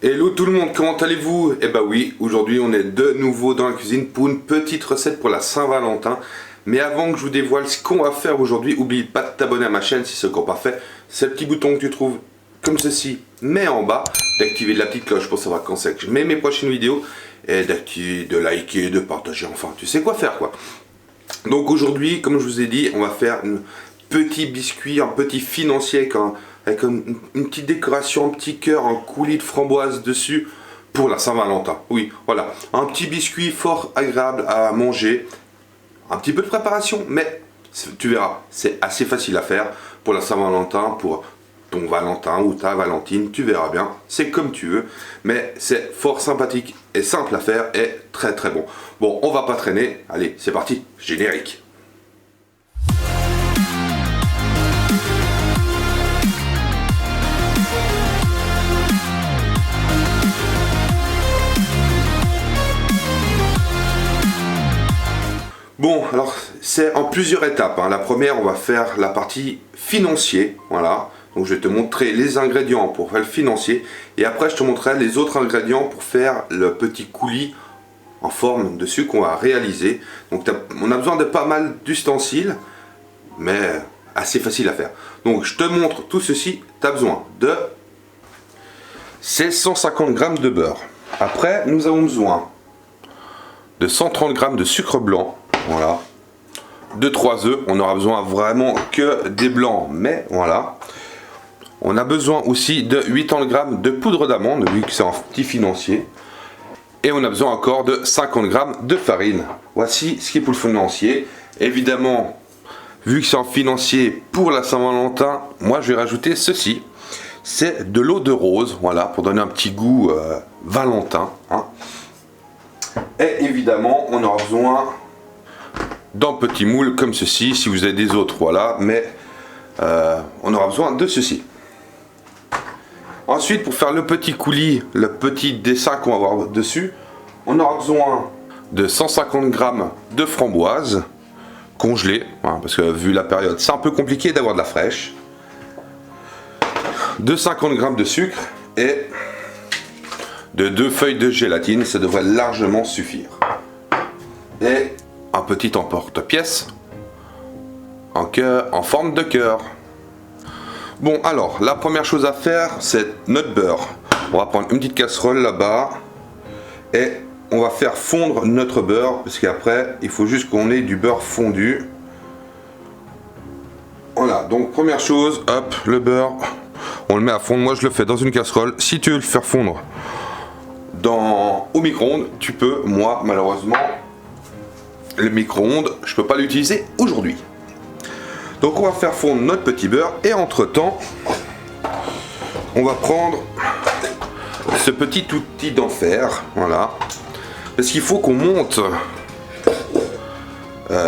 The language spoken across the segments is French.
Hello tout le monde, comment allez-vous? Eh bah oui, aujourd'hui on est de nouveau dans la cuisine pour une petite recette pour la Saint-Valentin. Mais avant que je vous dévoile ce qu'on va faire aujourd'hui, n'oublie pas de t'abonner à ma chaîne si ce n'est encore pas fait. C'est le petit bouton que tu trouves comme ceci, mais en bas, d'activer la petite cloche pour savoir quand c'est que je mets mes prochaines vidéos. Et d'activer, de liker, de partager, enfin tu sais quoi faire quoi. Donc aujourd'hui, comme je vous ai dit, on va faire un petit biscuit, un petit financier avec une petite décoration, un petit cœur, un coulis de framboise dessus pour la Saint-Valentin. Oui, voilà, un petit biscuit fort agréable à manger. Un petit peu de préparation, mais tu verras, c'est assez facile à faire pour la Saint-Valentin, pour ton Valentin ou ta Valentine, tu verras bien, c'est comme tu veux, mais c'est fort sympathique et simple à faire et très très bon. Bon, on va pas traîner, allez, c'est parti, générique. Bon, alors c'est en plusieurs étapes. La première, on va faire la partie financier. Voilà. Donc je vais te montrer les ingrédients pour faire le financier. Et après, je te montrerai les autres ingrédients pour faire le petit coulis en forme de sucre qu'on va réaliser. Donc on a besoin de pas mal d'ustensiles, mais assez facile à faire. Donc je te montre tout ceci. Tu as besoin de 150 g de beurre. Après, nous avons besoin de 130 g de sucre blanc. Voilà, de 3 œufs, on n'aura besoin vraiment que des blancs, mais voilà. On a besoin aussi de 80 g de poudre d'amande, vu que c'est un petit financier. Et on a besoin encore de 50 g de farine. Voici ce qui est pour le financier. Évidemment, vu que c'est un financier pour la Saint-Valentin, moi je vais rajouter ceci. C'est de l'eau de rose, voilà, pour donner un petit goût Valentin. Et évidemment, on aura besoin d'un petit moule comme ceci, si vous avez des autres, voilà, mais on aura besoin de ceci. Ensuite, pour faire le petit coulis, le petit dessin qu'on va avoir dessus, on aura besoin de 150 g de framboises congelées, parce que vu la période, c'est un peu compliqué d'avoir de la fraîche, de 50 g de sucre et de 2 feuilles de gélatine, ça devrait largement suffire. Et un petit emporte-pièce en forme de cœur. Bon, alors la première chose à faire, c'est notre beurre. On va prendre une petite casserole là-bas et on va faire fondre notre beurre, parce qu'après il faut juste qu'on ait du beurre fondu. Voilà, donc première chose, hop, le beurre, on le met à fondre. Moi je le fais dans une casserole. Si tu veux le faire fondre au micro-ondes, tu peux. Moi malheureusement, le micro-ondes, je peux pas l'utiliser aujourd'hui. Donc on va faire fondre notre petit beurre et entre temps, on va prendre ce petit outil d'enfer, voilà, parce qu'il faut qu'on monte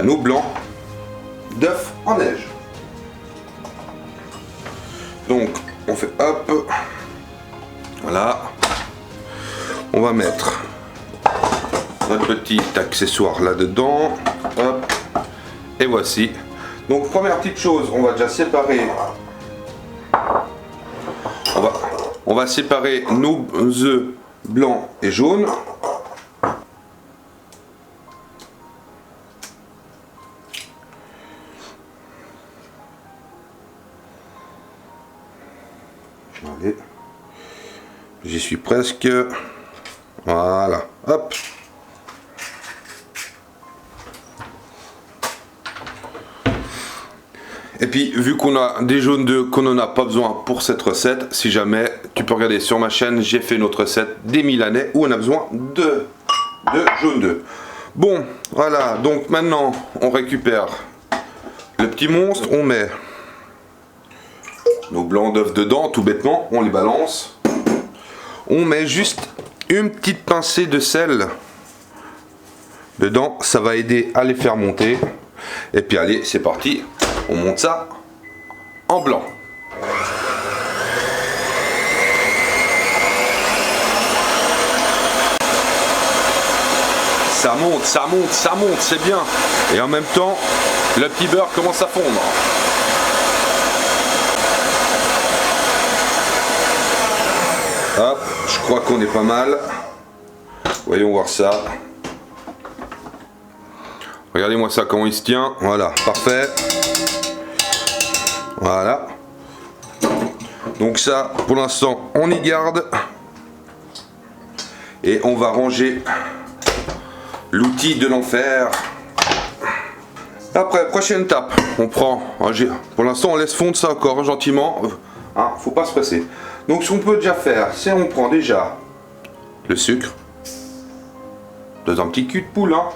nos blancs d'œufs en neige. Donc on fait hop, voilà, on va mettre notre petit accessoire là dedans, hop, et voici. Donc première petite chose, on va déjà séparer, on va séparer nos œufs blancs et jaunes. Allez, j'y suis presque. Voilà, hop. Et puis vu qu'on a des jaunes d'œufs, qu'on n'en a pas besoin pour cette recette, si jamais tu peux regarder sur ma chaîne, j'ai fait une autre recette des Milanais où on a besoin de jaunes d'œufs. Bon, voilà, donc maintenant on récupère le petit monstre, on met nos blancs d'œufs dedans, tout bêtement, on les balance. On met juste une petite pincée de sel dedans, ça va aider à les faire monter. Et puis allez, c'est parti. On monte ça en blanc. Ça monte, ça monte, ça monte, c'est bien. Et en même temps, le petit beurre commence à fondre. Hop, je crois qu'on est pas mal. Voyons voir ça. Regardez-moi ça, comment il se tient. Voilà, parfait. Voilà. Donc ça, pour l'instant, on y garde. Et on va ranger l'outil de l'enfer. Après, prochaine étape, on prend, pour l'instant on laisse fondre ça encore gentiment, hein, faut pas se presser. Donc ce qu'on peut déjà faire, c'est on prend déjà le sucre, dans un petit cul de poule. Hein.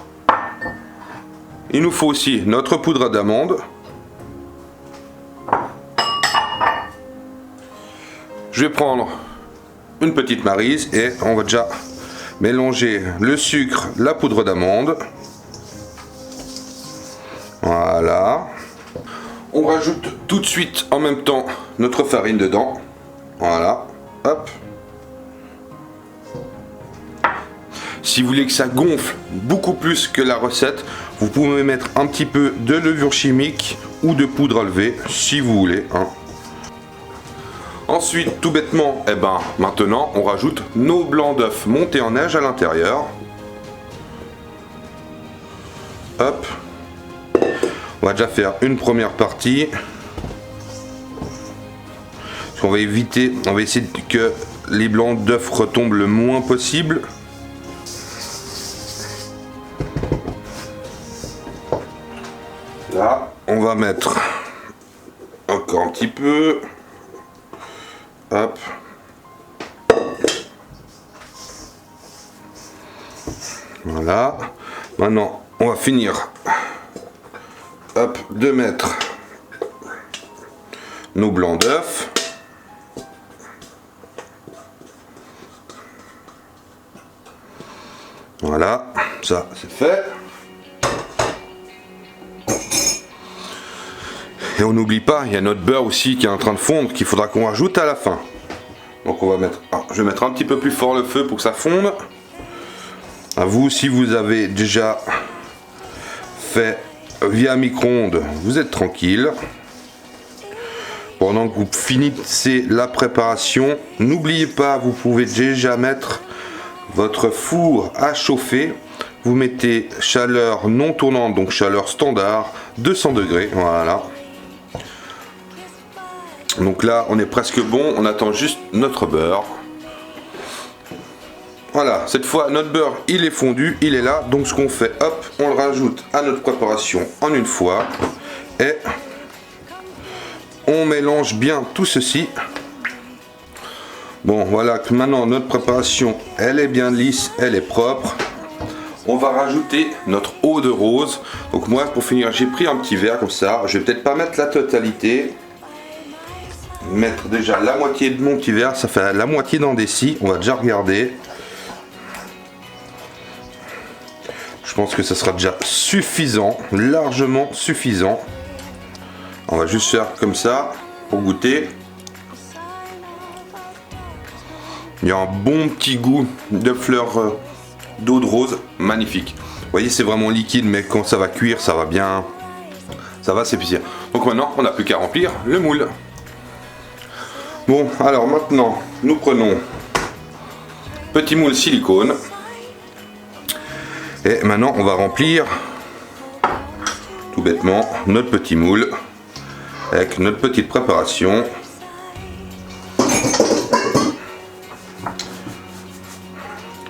Il nous faut aussi notre poudre d'amande. Je vais prendre une petite maryse et on va déjà mélanger le sucre, la poudre d'amande. Voilà. On rajoute tout de suite en même temps notre farine dedans. Voilà. Hop. Si vous voulez que ça gonfle beaucoup plus que la recette, vous pouvez mettre un petit peu de levure chimique ou de poudre à lever si vous voulez. Hein. Ensuite, tout bêtement, maintenant on rajoute nos blancs d'œufs montés en neige à l'intérieur. Hop. On va déjà faire une première partie. Parce qu'on va éviter, on va essayer que les blancs d'œufs retombent le moins possible. Là, on va mettre encore un petit peu. Hop. Voilà. Maintenant, on va finir. Hop, de mettre nos blancs d'œufs. Voilà, ça c'est fait. Et on n'oublie pas, il y a notre beurre aussi qui est en train de fondre, qu'il faudra qu'on rajoute à la fin. Donc on va mettre, je vais mettre un petit peu plus fort le feu pour que ça fonde. À vous, si vous avez déjà fait via micro-ondes, vous êtes tranquille. Pendant que vous finissez la préparation, n'oubliez pas, vous pouvez déjà mettre votre four à chauffer. Vous mettez chaleur non tournante, donc chaleur standard, 200 degrés, voilà. Donc là, on est presque bon, on attend juste notre beurre. Voilà, cette fois notre beurre il est fondu, il est là, donc ce qu'on fait, hop, on le rajoute à notre préparation en une fois et on mélange bien tout ceci. Bon, voilà que maintenant notre préparation elle est bien lisse, elle est propre. On va rajouter notre eau de rose. Donc moi pour finir j'ai pris un petit verre comme ça, je vais peut-être pas mettre la totalité. Mettre déjà la moitié de mon petit verre, ça fait la moitié d'un déci, on va déjà regarder. Je pense que ça sera déjà suffisant, largement suffisant. On va juste faire comme ça pour goûter. Il y a un bon petit goût de fleurs d'eau de rose, magnifique. Vous voyez, c'est vraiment liquide, mais quand ça va cuire, ça va bien, ça va s'épaissir. Donc maintenant, on n'a plus qu'à remplir le moule. Bon, alors maintenant, nous prenons petit moule silicone. Et maintenant, on va remplir tout bêtement notre petit moule avec notre petite préparation.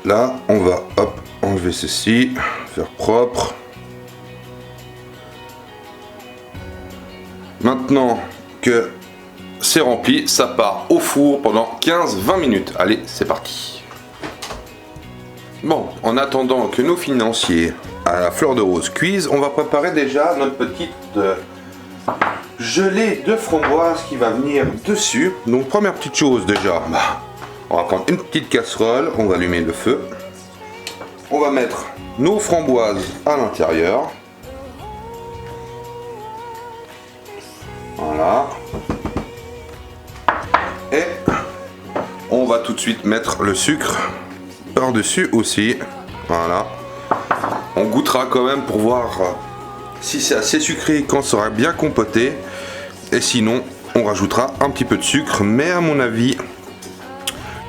Là, on va hop, enlever ceci, faire propre. Maintenant que c'est rempli, ça part au four pendant 15-20 minutes. Allez, c'est parti. Bon, en attendant que nos financiers à la fleur de rose cuisent, on va préparer déjà notre petite gelée de framboise qui va venir dessus. Donc première petite chose déjà, on va prendre une petite casserole, on va allumer le feu. On va mettre nos framboises à l'intérieur. Voilà. Et on va tout de suite mettre le sucre par-dessus aussi. Voilà. On goûtera quand même pour voir si c'est assez sucré quand ça sera bien compoté. Et sinon, on rajoutera un petit peu de sucre. Mais à mon avis,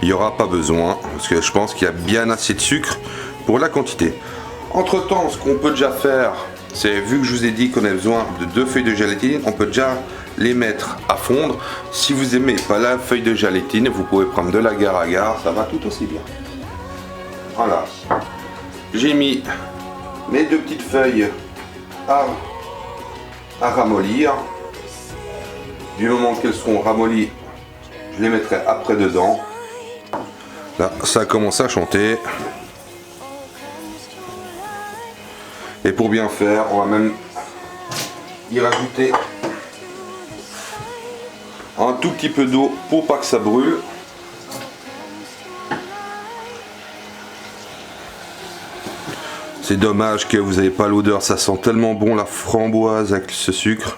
il n'y aura pas besoin, parce que je pense qu'il y a bien assez de sucre pour la quantité. Entre temps, ce qu'on peut déjà faire, c'est, vu que je vous ai dit qu'on a besoin de 2 feuilles de gélatine, on peut déjà les mettre à fondre. Si vous aimez pas la feuille de gélatine, vous pouvez prendre de l'agar-agar, ça va tout aussi bien. Voilà, j'ai mis mes 2 petites feuilles à ramollir. Du moment qu'elles seront ramollies, je les mettrai après dedans. Là, ça commence à chanter. Et pour bien faire, on va même y rajouter un tout petit peu d'eau pour pas que ça brûle. C'est dommage que vous n'avez pas l'odeur, ça sent tellement bon la framboise avec ce sucre.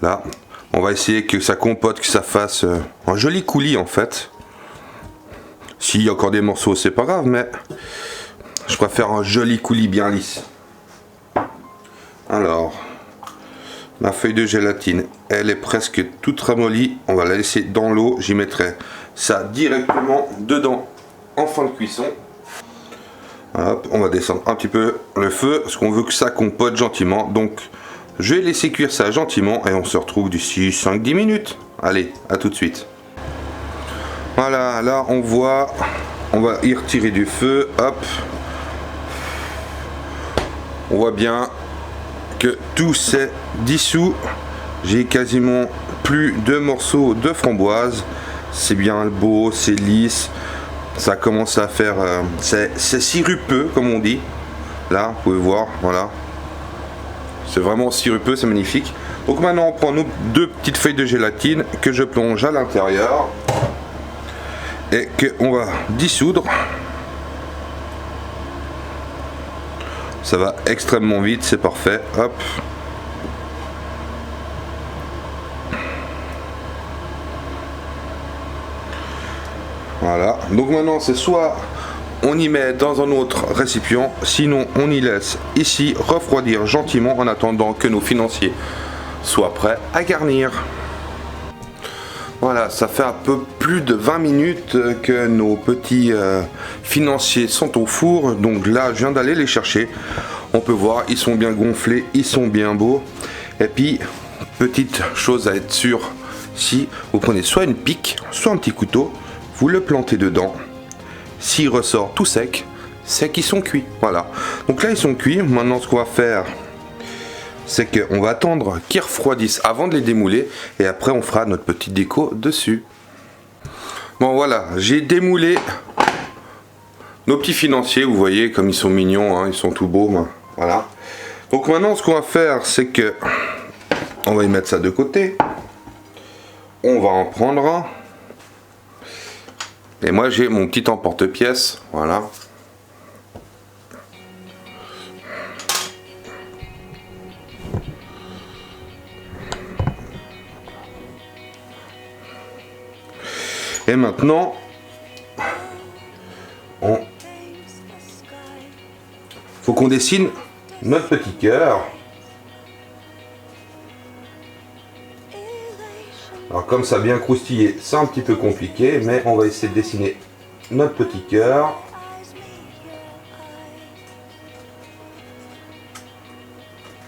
Là, on va essayer que ça compote, que ça fasse un joli coulis en fait. S'il y a encore des morceaux, c'est pas grave, mais je préfère un joli coulis bien lisse. Alors, ma feuille de gélatine, elle est presque toute ramollie. On va la laisser dans l'eau. J'y mettrai ça directement dedans en fin de cuisson. Hop, on va descendre un petit peu le feu parce qu'on veut que ça compote gentiment. Donc, je vais laisser cuire ça gentiment et on se retrouve d'ici 5-10 minutes. Allez, à tout de suite. Voilà, là on voit, on va y retirer du feu, hop. On voit bien que tout s'est dissous. J'ai quasiment plus de morceaux de framboise. C'est bien beau, c'est lisse. Ça commence à faire, c'est sirupeux comme on dit. Là, vous pouvez voir, voilà. C'est vraiment sirupeux, c'est magnifique. Donc maintenant on prend nos 2 petites feuilles de gélatine que je plonge à l'intérieur. Et qu'on va dissoudre. Ça va extrêmement vite, c'est parfait. Hop. Voilà. Donc maintenant, c'est soit on y met dans un autre récipient, sinon on y laisse ici refroidir gentiment en attendant que nos financiers soient prêts à garnir. Voilà, ça fait un peu plus de 20 minutes que nos petits financiers sont au four. Donc là, je viens d'aller les chercher. On peut voir, ils sont bien gonflés, ils sont bien beaux. Et puis, petite chose à être sûr, si vous prenez soit une pique, soit un petit couteau, vous le plantez dedans. S'il ressort tout sec, c'est qu'ils sont cuits. Voilà. Donc là, ils sont cuits. Maintenant, ce qu'on va faire, c'est qu'on va attendre qu'ils refroidissent avant de les démouler et après on fera notre petite déco dessus. Bon voilà, j'ai démoulé nos petits financiers, vous voyez comme ils sont mignons, hein, ils sont tout beaux. Ben, voilà. Donc maintenant ce qu'on va faire, c'est que on va y mettre ça de côté. On va en prendre un. Et moi j'ai mon petit emporte-pièce, voilà. Et maintenant, faut qu'on dessine notre petit cœur. Alors comme ça bien croustillé, c'est un petit peu compliqué, mais on va essayer de dessiner notre petit cœur.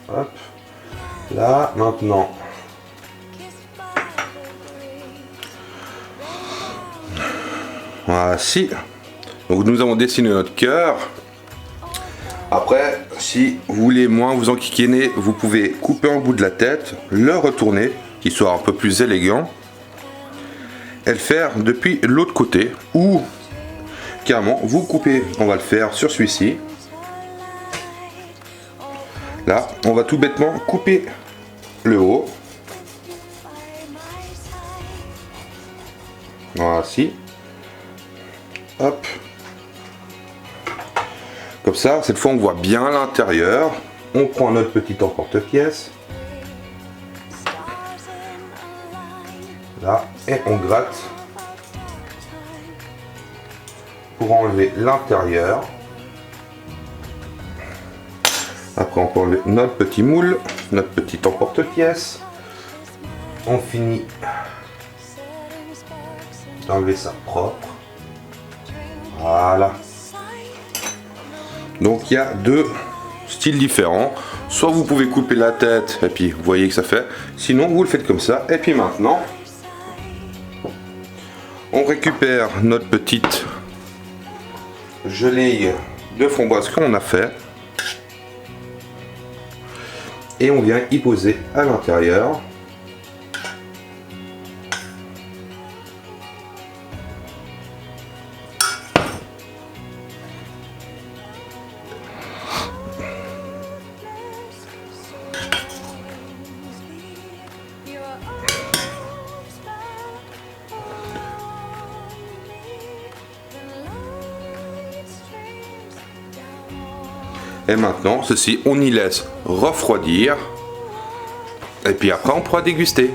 Hop. Là, maintenant. Voici. Donc nous avons dessiné notre cœur. Après, si vous voulez moins vous enquiquiner, vous pouvez couper un bout de la tête, le retourner, qu'il soit un peu plus élégant, et le faire depuis l'autre côté, ou carrément vous coupez, on va le faire sur celui-ci. Là, on va tout bêtement couper le haut. Voici. Hop. Comme ça, cette fois on voit bien l'intérieur. On prend notre petit emporte-pièce. Là, et on gratte pour enlever l'intérieur. Après, on peut enlever notre petit moule, notre petit emporte-pièce. On finit d'enlever ça propre. Voilà. Donc il y a deux styles différents. Soit vous pouvez couper la tête et puis vous voyez que ça fait. Sinon vous le faites comme ça. Et puis maintenant, on récupère notre petite gelée de framboise qu'on a fait. Et on vient y poser à l'intérieur. Et maintenant, ceci, on y laisse refroidir. Et puis après, on pourra déguster.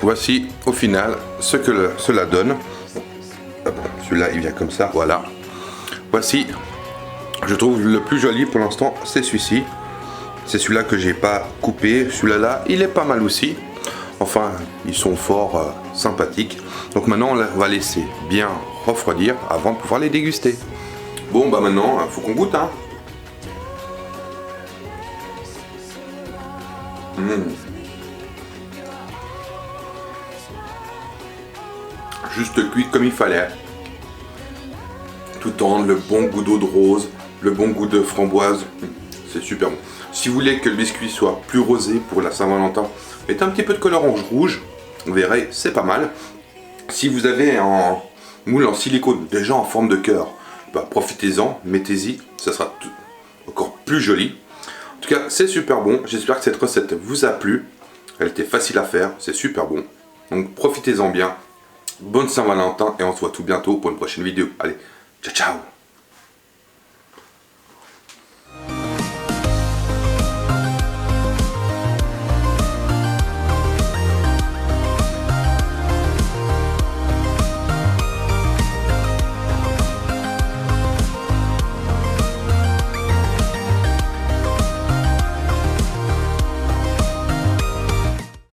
Voici au final ce que cela donne. Celui-là, il vient comme ça, voilà. Voici, je trouve le plus joli pour l'instant, c'est celui-ci. C'est celui-là que j'ai pas coupé. Celui-là, il est pas mal aussi. Enfin, ils sont fort sympathiques. Donc maintenant, on va laisser bien refroidir avant de pouvoir les déguster. Bon, bah maintenant, il faut qu'on goûte, hein. Juste cuit comme il fallait. Tout en le bon goût d'eau de rose, le bon goût de framboise. C'est super bon. Si vous voulez que le biscuit soit plus rosé pour la Saint-Valentin, mettez un petit peu de colorant rouge. Vous verrez, c'est pas mal. Si vous avez un moule en silicone déjà en forme de cœur, bah, profitez-en, mettez-y, ça sera encore plus joli. En tout cas, c'est super bon. J'espère que cette recette vous a plu. Elle était facile à faire, c'est super bon. Donc profitez-en bien. Bonne Saint-Valentin et on se voit tout bientôt pour une prochaine vidéo. Allez, ciao ciao!